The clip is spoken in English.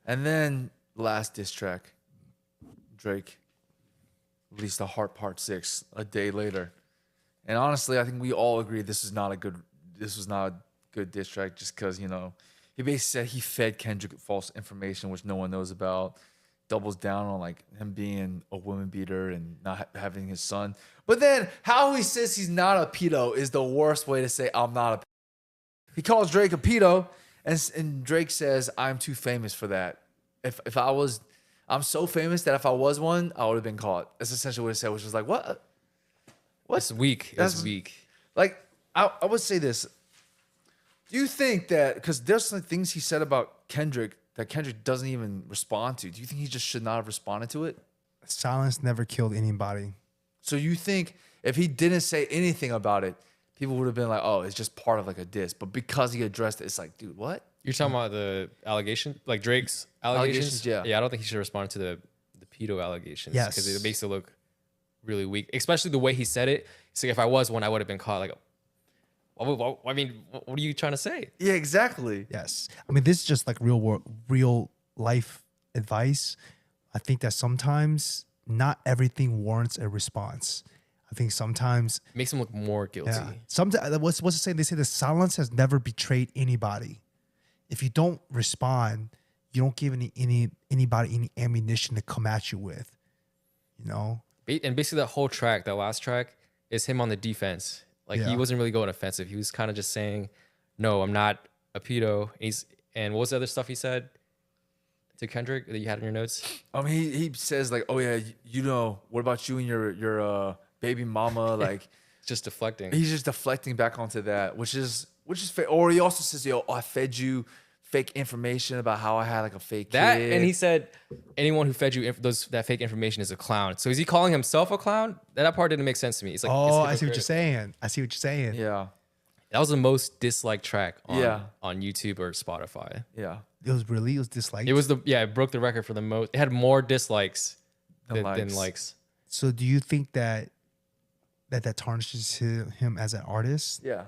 And then last diss track, Drake released the Heart Part 6 a day later. And honestly, I think we all agree this was not a good diss track just because, you know, he basically said he fed Kendrick false information, which no one knows about. Doubles down on like him being a woman beater and not having his son. But then how he says he's not a pedo is the worst way to say I'm not a pedo. He calls Drake a pedo, and Drake says, I'm too famous for that. If I was, I'm so famous that if I was one, I would have been caught. That's essentially what he said, which was like, what? That's weak. That's weak. Like, I would say this. Do you think that, because there's some things he said about Kendrick that Kendrick doesn't even respond to. Do you think he just should not have responded to it? Silence never killed anybody. So you think if he didn't say anything about it, people would have been like, oh, it's just part of like a diss. But because he addressed it, it's like, dude, what? You're talking about the allegation, like Drake's allegations? Yeah. Yeah, I don't think he should respond to the pedo allegations. Yes. Because it makes it look really weak, especially the way he said it. He's like, if I was one, I would have been caught. Like, I mean, what are you trying to say? Yeah, exactly. Yes. I mean, this is just like real life advice. I think that sometimes not everything warrants a response. I think sometimes It makes him look more guilty. yeah. Sometimes what's the saying? They say the silence has never betrayed anybody. If you don't respond, you don't give anybody any ammunition to come at you with. You know? And basically that whole track, that last track, is him on the defense. Like Yeah. he wasn't really going offensive. He was kind of just saying, no, I'm not a pedo. And what was the other stuff he said to Kendrick that you had in your notes? He says like, oh yeah, you know, what about you and your baby mama? Like, Just deflecting. he's just deflecting back onto that, which is fair. Or he also says, yo, I fed you fake information about how I had like a fake That kid. and he said anyone who fed you that fake information is a clown. So is he calling himself a clown? That part didn't make sense to me. It's like, Oh, it's I see what you're hypocrite. saying. I see what you're saying. Yeah, That was the most disliked track Yeah. on YouTube or Spotify. yeah. It was disliked. It was it broke the record for the most. It had more dislikes Than than likes. likes. So do you think that tarnishes him as an artist? Yeah.